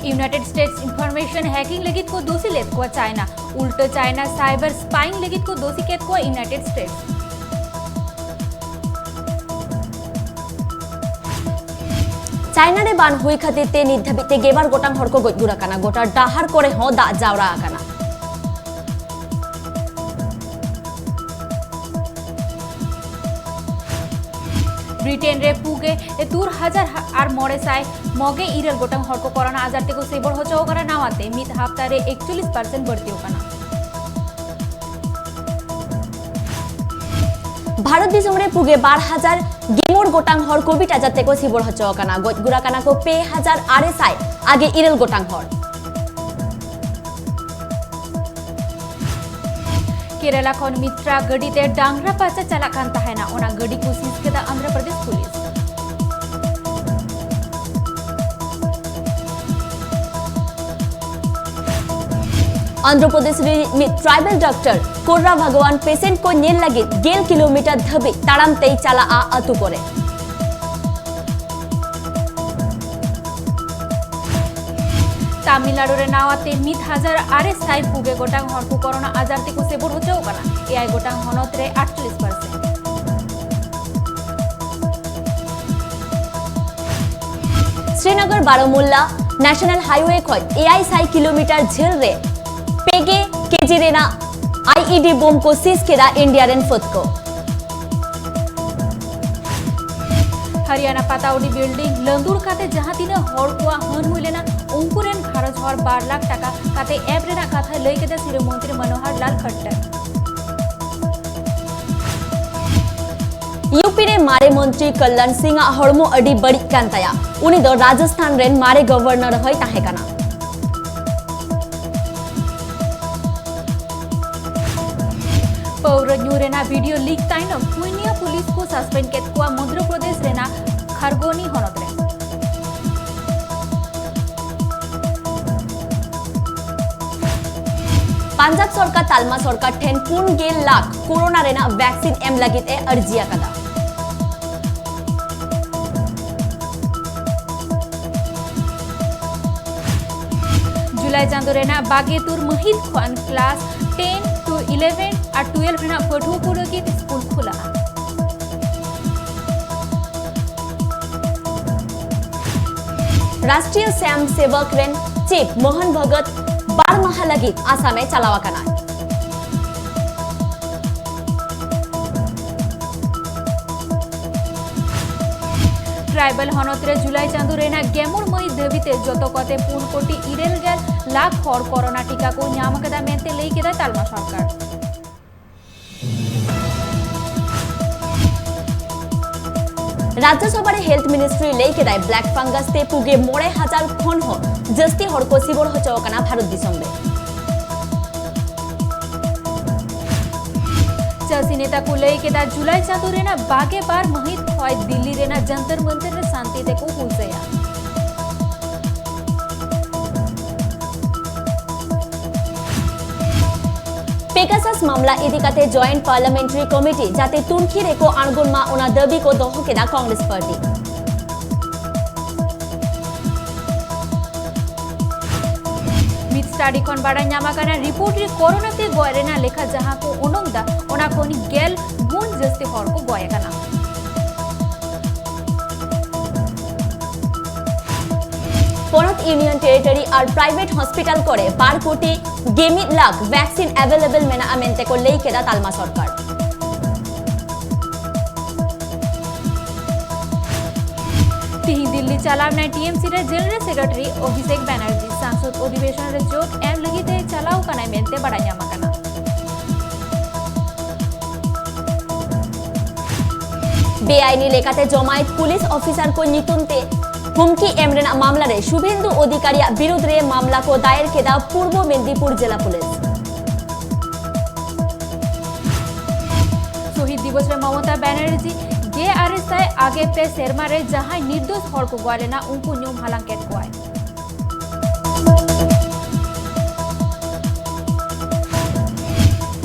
United states information hacking लगित को दोषी लेत को चाइना उल्टो चाइना साइबर स्पाइंग लगित को दोषी केत को यूनाइटेड स्टेट्स चाइना रे बान हुई खातिर ते नित धाबिते गेबार गोटां हर को गजगुरा काना गोटा डाहार करे हो दा जावरा काना ब्रिटेन रे पुगे 2000 আর মরে সাই মগে ইরেল গোটাং হরকো করোনা আজার তেকো সেবর হচো করা নাওয়াতে মিত হাফতারে 41% বর্তিও কানা भारत दिसम रे पुगे 12000 गेमोर गोटां हर कोविड आजार तेको सिबोर हचो काना गजगुरा काना को पे 1000 आरएसआई आगे इरेल गोटां हर केरला खन मित्रा गडीते डांगरा पाचा चलाकान ताहेना ओना गडी को सीज केदा आंध्र प्रदेश पुलिस आंध्र प्रदेश रे ट्राइबल डॉक्टर कोर्रा भगवान पेशेंट को नेल लगे 1 किलोमीटर धबे ताड़ाम तेई चला आ अतु करे तमिलनाडु रे नावाते 1000 आरएसआई पुगे गोटां हरकु कोरोना आजार तेको सेबोर हचो काना एआई गोटां हनत रे 48% श्रीनगर बारामुल्ला नेशनल हाईवे खय एआई 6 किलोमीटर झेल रे पेगे केजी रेना आईईडी बम को सीज केदा इंडिया रेन फुट को हरियाणा पाताउडी बिल्डिंग लंदुर काते जहां तिना हर कुआ हन हुइलेना उंकुरेन खरच हर 12 लाख टाका काते एप रेना कथा लई केदा सिरे मंत्री मनोहर लाल खट्टर यूपी रे मारे मंत्री कल्याण सिंह हरमो अडी बड़ी कांताया उनी दो राजस्थान रेन मारे गवर्नर होय ताहे काना पौर न्यूरेना वीडियो लीक ताइनो पुनिया पुलिस को सस्पेंड केत को मध्य प्रदेश रेना खरगोनी हनत रे पंजाब सरकार तालमा सरकार 10.1 लाख कोरोना रेना वैक्सीन एम लगित ए अर्जिया कदा जुलाई चांदो रेना बागेतुर महित खान क्लास 10 to 11 और 12 रेना पढ़ो को लगित स्कूल खुला राष्ट्रीय स्वयं सेवक रेन चीफ मोहन भगत 12 माह लगित आसामे चलावा काना ट्राइबल हनतरे जुलाई चांदो रेना गेमुर मई देविते जतो कते 4 कोटी 11 लाख हर कोरोना टीका को न्याम कदा मेंते लेई केदा तालमा सरकार राज्यसभा हेल्थ मिनिस्ट्री लेई केदा ब्लैक फंगस ते पुगे 9000 खन हो जस्ती हर को सिबोर हचो काना भारत दिसम रे चसी नेता को लेई केदा जुलाई चांदो रेना बागे बार महित होय दिल्ली रेना जंतर मंतर रे शांति ते को हुलसया पेगासास मामला इदिकाते जॉइंट पार्लियामेंट्री कमिटी जाते तुर्की रेको आणगुन मा ओना दबी को दोह केदा कांग्रेस पार्टी मित स्टडी कोन बाडा न्यामा काना रिपोर्ट रे कोरोना ते गोयरेना लेखा जहां को ओनंगदा ओना कोनी गेल गुण जस्ते हर को गोया काना पनत यूनियन टेरिटरी और प्राइवेट हॉस्पिटल करे 12 कोटी 20 लाख वैक्सीन अवेलेबल मेना अमेंते को लेई केदा तालमा सरकार तिही दिल्ली चलावना टीएमसी रे जनरल सेक्रेटरी अभिषेक बैनर्जी सांसद अधिवेशन रे जोक एम लगिते चलाव काना मेंते बड़ा न्यामा काना बेआईनी लेखाते जमायत पुलिस ऑफिसर को नितुनते हुमकी एमरेना मामला रे शुभेंदु अधिकारिया विरुद्ध रे मामला को दायर केदा पूर्व मेदिनीपुर जिला पुलिस शहीद दिवस रे ममता बैनर्जी गे आरएसआई आगे पे सेरमा रे जहां निर्दोष हर को गोलेना उनको न्यूम हालांकेट को आए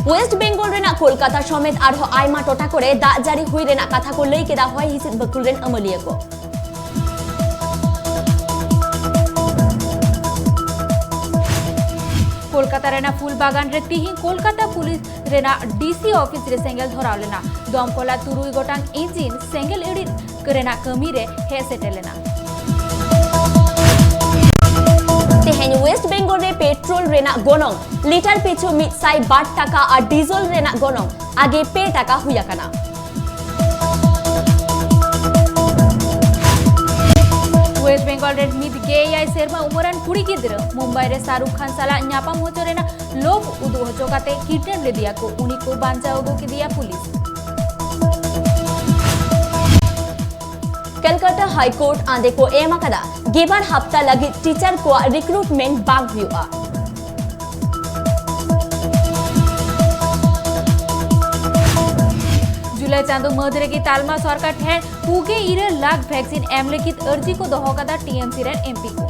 वेस्ट बेंगल रेना कोलकाता समेत आरो आयमा टोटा करे दा जारी हुई रेना कथा को लई केदा होय हिसित बकुल रेन अमलिया को कोलकाता रेना फूल बागान रे तिही कोलकाता पुलिस रेना डीसी ऑफिस रे सेंगेल धराव लेना दमकला तुरुई गोटांग इंजिन सेंगेल एडी रेना कमी रे हे सेटे लेना। तेहेन वेस्ट बेंगल रे पेट्रोल रेना गोनंग लिटर पिछु 108 टाका और डीजल रेना गोनंग आगे 2 टाका हुया कना। वेस्ट बेंगल रे मित गेआई सेरमा उमरान कुड़ी गिद्र मुंबई रे शाहरुख खान साला न्यापाम होचो रेना लोभ उदु होचो काते किडनैप ले दिया को उनी को बांचाओ के दिया पुलिस। कलकत्ता हाई कोर्ट आंदे को एम अकदा गेबार हफ्ता लगी टीचर को रिक्रूटमेंट बांग हुआ। जुलाई चांदो मधुरे की तालमा सरकार ठेन पुगे 1 लाख वैक्सीन एम लिखित अर्जी को दोहो कदा टीएमसी रेन एमपी को।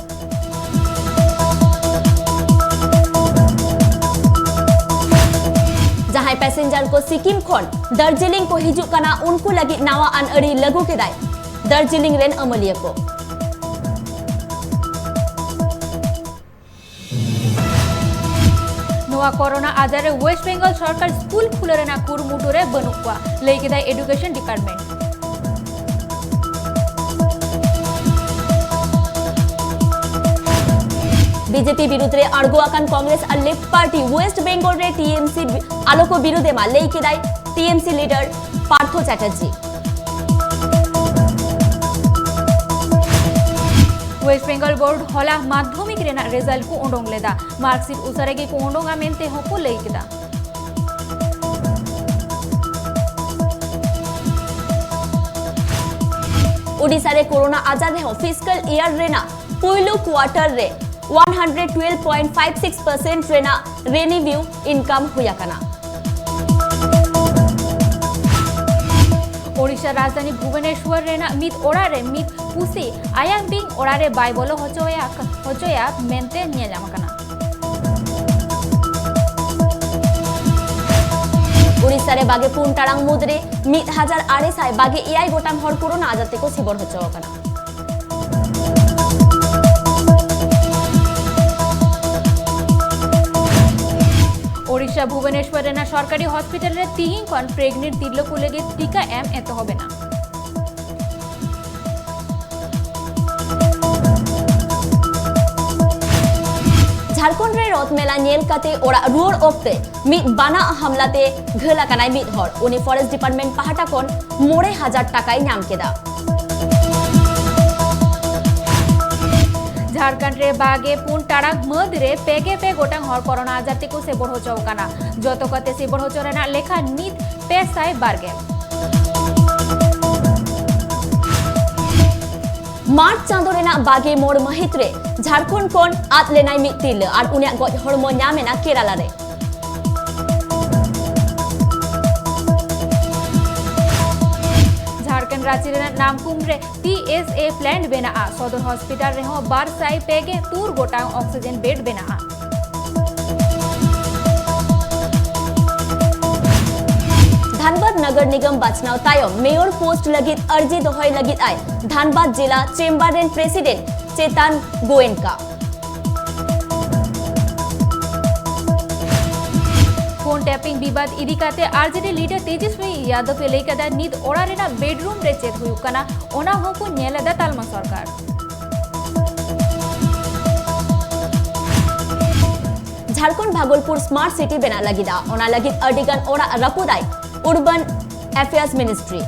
जहां पैसेंजर को सिक्किम खन दार्जिलिंग को हिजु कना उनको लगी नावा अन अड़ी लगू केदाय दार्जिलिंग रेन अमलिया को। नोआ कोरोना आजारे वेस्ट बेंगल सरकार स्कूल खुलरेना कुरमुटुरे बनुवा लेकिदा एजुकेशन डिपार्टमेंट। बीजेपी विरुद्ध अड़गो आकान कांग्रेस और लेफ्ट पार्टी वेस्ट बेंगल रे टीएमसी आलोको विरुद्धे मा लेकिदाय टीएमसी लीडर पार्थो चैटर्जी। वेस्ट बेंगल बोर्ड हला माध्यमिक रेना रिजल्ट को उडोंग लेदा मार्कशीट उसरेगी को उडोंगा मेनते होको लेकिदा। ओडिशा रे कोरोना आजार रे फिजिकल ईयर रेना पहिलो क्वार्टर रे 112.56% रेना रेवेन्यू इनकम हुया कना। ओडिशा राजधानी भुवनेश्वर रेना मित ओड़ारे मित पुसी आयांग बिंग ओड़ारे बाय बोलो होचोया मेनते नियाजाम कना। ओडिशा रे बागे 4 टारांग मुद्रे 1800 बागे एआई गोटांग हर कोरोना आजाते को सिबर होचो कना। ओडिशा भुवनेश्वर रेना सरकारी हॉस्पिटल रे तिहिं खन प्रेग्नेंट तिरलो को लगे टीका एम एतो होबे ना। झारखंड रे रथ मेला नेल काते ओरा रुर ओक्ते मित बाना हमलाते घला कनाय मित हर उनी फॉरेस्ट डिपार्टमेंट पाहाटा कोन 9000 टाकाय नाम केदा। झारखंड रे बागे 4 टारांग मधरे पे गोटांग हर कोरोना आजाते को सेबर होचो काना जतो कते सेबर होचो रेना लेखा नित पेसाय बारगे। मार्च चांदो रेना बागे मोड़ महित रे झारखंड कोन आद लेनाय मित तिल और उनिया गज हरमो न्यामेना केरला रे। झारखंड राज्य रेना नामकुम रे पीएसए प्लांट बेना आ सदर हॉस्पिटल रे हो 12 पेगे 2 गोटांग ऑक्सीजन बेड बेना आ। धनबाद नगर निगम बाचनाव तायम मेयर पोस्ट लगित अर्जी दोहय लगित आय धनबाद जिला चेम्बर रेन प्रेसिडेंट चेतन गोयनका। फोन टैपिंग विवाद इदी काते आरजेडी लीडर तेजस्वी यादव पे लेकदा निद ओड़ा रेना बेडरूम रे चेत हुयु कना ओना होको नेलदा तालमा सरकार। झारखंड भागलपुर स्मार्ट सिटी बेना लगिदा ओना लगित अर्डिगन ओड़ा रपुदाय अर्बन अफेयर्स मिनिस्ट्री।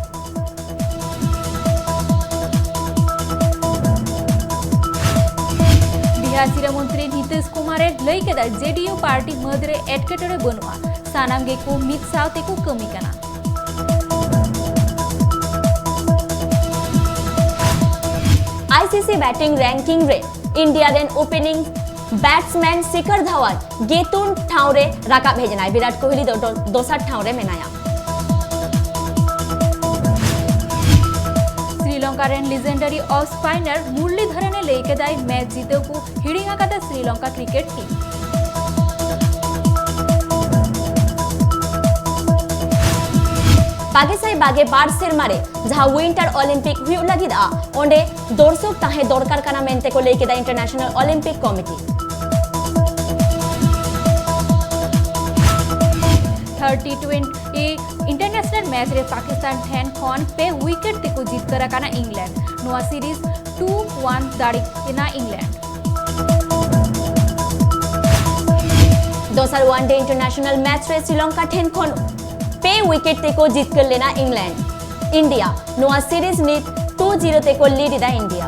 बिहार सिरा मंत्री नीतीश कुमार लैकेदा जेडीयू पार्टी मधरे एटकेटरे बनुआ सानामगे को मित सावते को कमी कना। आईसीसी बैटिंग रैंकिंग रे India rain opening batsman Shikhar Dhawan गेतुन ठाव रे राका भेजनाय विराट कोहली दोसर ठाव रे मेनाया। Sri Lanka rain legendary of स्पाइनर मुरलीधरने लेकेदाय match जीते को हिड़िंगा काता श्रीलंका क्रिकेट टीम। पाकिस्तान बागे 12 सेरमारे जहां विंटर ओलंपिक हुई लगिदा ओंडे दर्शक ताहे दरकार काना मेनते को लेकेदा International Olympic Committee. T20 international match रे पाकिस्तान ठेन खन पे विकेट तेको जितकर आकाना इंग्लैंड नोआ सीरीज 2-1 दाड़ी केना इंग्लैंड दोसर वनडे इंटरनेशनल मैच रे श्रीलंका ठेन खन पे विकेट तेको जीत कर लेना इंग्लैंड इंडिया नोआ सीरीज में 2-0 तेको लीड दा इंडिया